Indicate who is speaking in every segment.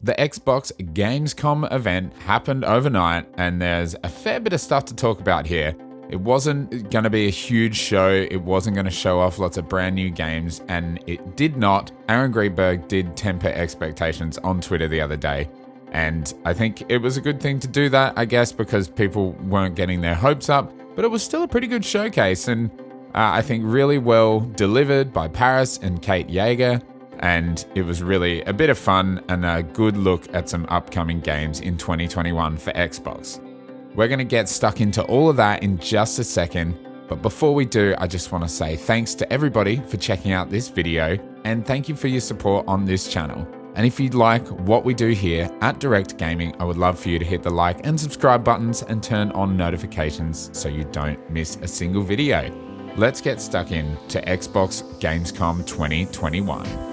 Speaker 1: The Xbox Gamescom event happened overnight, and there's a fair bit of stuff to talk about here. It wasn't going to be a huge show. It wasn't going to show off lots of brand new games, and it did not. Aaron Greenberg did temper expectations on Twitter the other day, and I think it was a good thing to do that, I guess, because people weren't getting their hopes up, but it was still a pretty good showcase, and I think really well delivered by Paris and Kate Yeager. And it was really a bit of fun and a good look at some upcoming games in 2021 for Xbox. We're going to get stuck into all of that in just a second, but before we do, I just want to say thanks to everybody for checking out this video, and thank you for your support on this channel. And if you'd like what we do here at Direct Gaming, I would love for you to hit the like and subscribe buttons and turn on notifications so you don't miss a single video. Let's get stuck in to Xbox Gamescom 2021.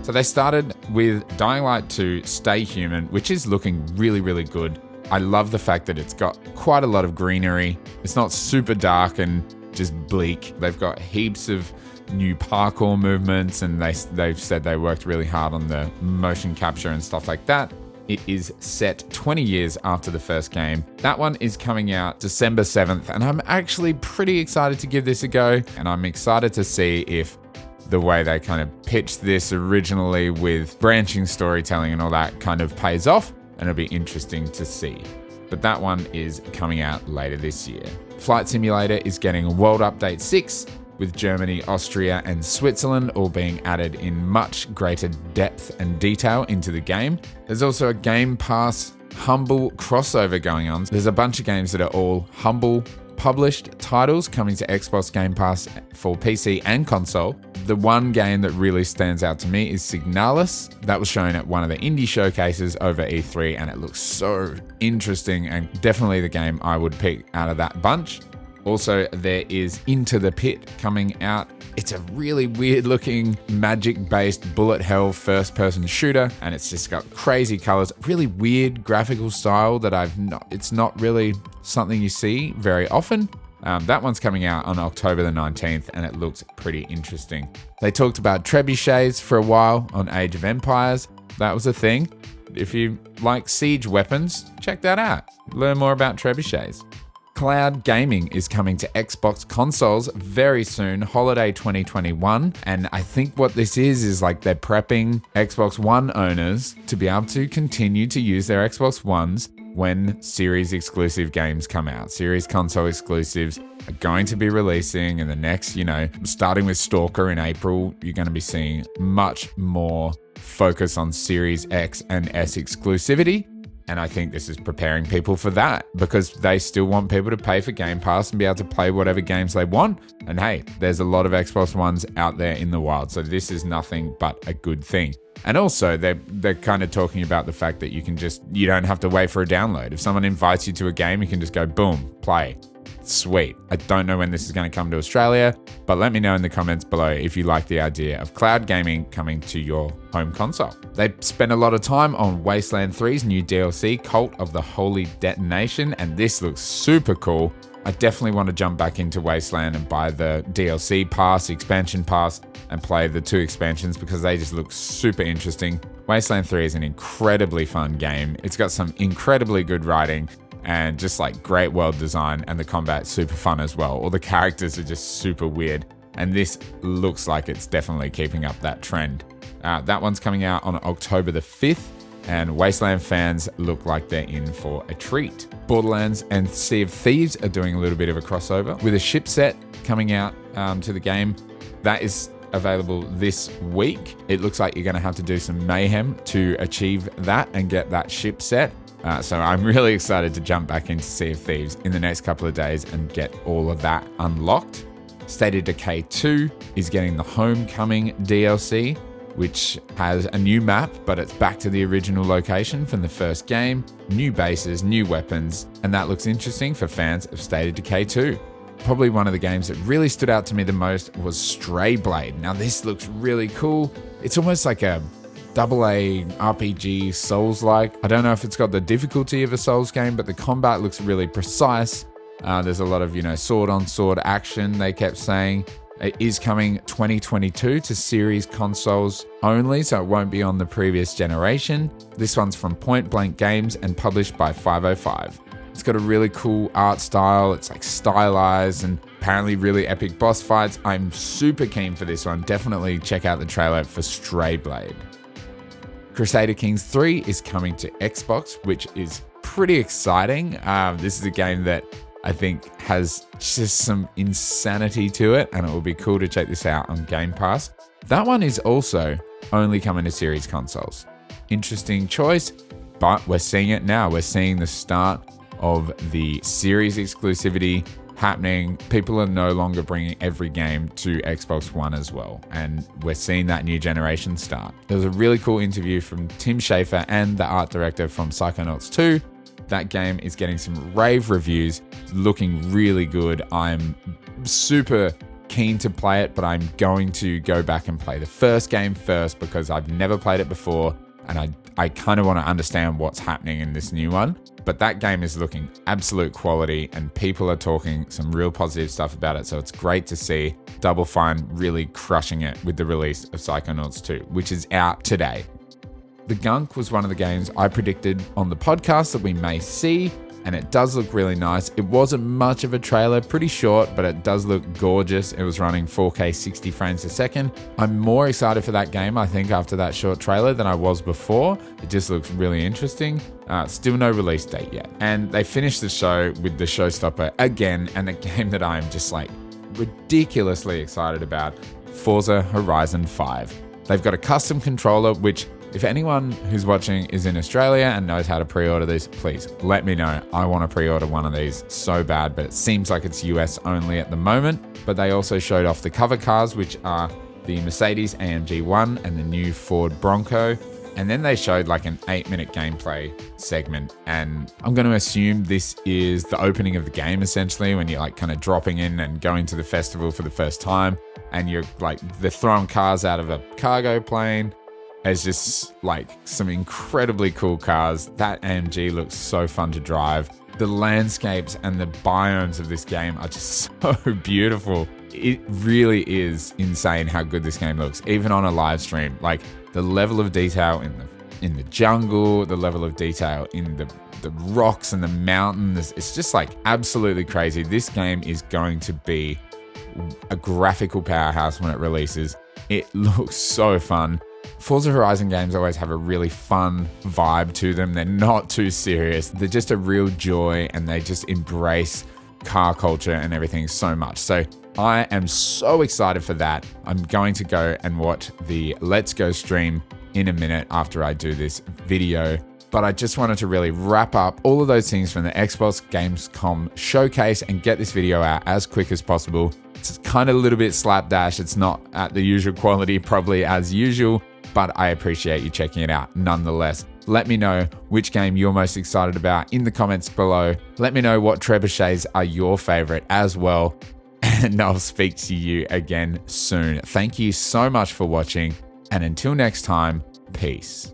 Speaker 1: So they started with Dying Light 2 Stay Human, which is looking really, really good. I love the fact that it's got quite a lot of greenery. It's not super dark and just bleak. They've got heaps of new parkour movements, and they've said they worked really hard on the motion capture and stuff like that. It is set 20 years after the first game. That one is coming out December 7th, and I'm actually pretty excited to give this a go, and I'm excited to see if the way they kind of pitched this originally with branching storytelling and all that kind of pays off, and it'll be interesting to see. But that one is coming out later this year. Flight Simulator is getting World Update 6, with Germany, Austria, and Switzerland all being added in much greater depth and detail into the game. There's also a Game Pass Humble crossover going on. There's a bunch of games that are all Humble published titles coming to Xbox Game Pass for PC and console. The one game that really stands out to me is Signalis. That was shown at one of the indie showcases over E3, and it looks so interesting and definitely the game I would pick out of that bunch. Also, there is Into the Pit coming out. It's a really weird looking magic-based bullet hell first-person shooter, and it's just got crazy colors, really weird graphical style that it's not really something you see very often. That one's coming out on October the 19th, and it looks pretty interesting. They talked about trebuchets for a while on Age of Empires. That was a thing. If you like siege weapons, check that out. Learn more about trebuchets. Cloud gaming is coming to Xbox consoles very soon, holiday 2021. And I think what this is like they're prepping Xbox One owners to be able to continue to use their Xbox Ones when Series exclusive games come out. Series console exclusives are going to be releasing in the next, starting with Stalker in April, you're going to be seeing much more focus on Series X and S exclusivity. And I think this is preparing people for that because they still want people to pay for Game Pass and be able to play whatever games they want. And hey, there's a lot of Xbox Ones out there in the wild. So this is nothing but a good thing. And also they're kind of talking about the fact that you don't have to wait for a download. If someone invites you to a game, you can just go, boom, play. Sweet. I don't know when this is going to come to Australia, but let me know in the comments below if you like the idea of cloud gaming coming to your home console. They spent a lot of time on Wasteland 3's new DLC, Cult of the Holy Detonation, and this looks super cool. I definitely want to jump back into Wasteland and buy the DLC pass, expansion pass, and play the 2 expansions because they just look super interesting. Wasteland 3 is an incredibly fun game. It's got some incredibly good writing and just like great world design, and the combat's super fun as well. All the characters are just super weird, and this looks like it's definitely keeping up that trend. That one's coming out on October the 5th, and Wasteland fans look like they're in for a treat. Borderlands and Sea of Thieves are doing a little bit of a crossover with a ship set coming out to the game. That is available this week. It looks like you're going to have to do some mayhem to achieve that and get that ship set. So I'm really excited to jump back into Sea of Thieves in the next couple of days and get all of that unlocked. State of Decay 2 is getting the Homecoming DLC, which has a new map, but it's back to the original location from the first game, new bases, new weapons, and that looks interesting for fans of State of Decay 2. Probably one of the games that really stood out to me the most was Stray Blade. Now this looks really cool. It's almost like a AA RPG Souls-like. I don't know if it's got the difficulty of a Souls game, but the combat looks really precise. There's a lot of, sword-on-sword action, they kept saying. It is coming 2022 to series consoles only, so it won't be on the previous generation. This one's from Point Blank Games and published by 505. It's got a really cool art style. It's like stylized and apparently really epic boss fights. I'm super keen for this one. Definitely check out the trailer for Stray Blade. Crusader Kings 3 is coming to Xbox, which is pretty exciting. This is a game that I think has just some insanity to it, and it will be cool to check this out on Game Pass. That one is also only coming to series consoles. Interesting choice, but we're seeing it now. We're seeing the start of the series exclusivity happening. People are no longer bringing every game to Xbox One as well, and we're seeing that new generation start. There was a really cool interview from Tim Schafer and the art director from Psychonauts 2. That game is getting some rave reviews, looking really good. I'm super keen to play it, but I'm going to go back and play the first game first because I've never played it before, and I kind of want to understand what's happening in this new one. But that game is looking absolute quality, and people are talking some real positive stuff about it, so it's great to see Double Fine really crushing it with the release of Psychonauts 2, which is out today. The Gunk was one of the games I predicted on the podcast that we may see, and it does look really nice. It wasn't much of a trailer, pretty short, but it does look gorgeous. It was running 4K 60 frames a second. I'm more excited for that game, I think, after that short trailer than I was before. It just looks really interesting. Still no release date yet. And they finished the show with the showstopper again, and a game that I'm just like ridiculously excited about, Forza Horizon 5. They've got a custom controller, which if anyone who's watching is in Australia and knows how to pre-order these, please let me know. I want to pre-order one of these so bad, but it seems like it's US only at the moment. But they also showed off the cover cars, which are the Mercedes AMG 1 and the new Ford Bronco. And then they showed like an 8-minute gameplay segment. And I'm going to assume this is the opening of the game, essentially, when you're like kind of dropping in and going to the festival for the first time. And you're like, they're throwing cars out of a cargo plane. It's just like some incredibly cool cars. That AMG looks so fun to drive. The landscapes and the biomes of this game are just so beautiful. It really is insane how good this game looks, even on a live stream. Like the level of detail in the jungle, the level of detail in the rocks and the mountains. It's just like absolutely crazy. This game is going to be a graphical powerhouse when it releases. It looks so fun. Forza Horizon games always have a really fun vibe to them. They're not too serious. They're just a real joy, and they just embrace car culture and everything so much. So I am so excited for that. I'm going to go and watch the Let's Go stream in a minute after I do this video. But I just wanted to really wrap up all of those things from the Xbox Gamescom showcase and get this video out as quick as possible. It's kind of a little bit slapdash. It's not at the usual quality, probably as usual, but I appreciate you checking it out nonetheless. Let me know which game you're most excited about in the comments below. Let me know what trebuchets are your favorite as well. And I'll speak to you again soon. Thank you so much for watching. And until next time, peace.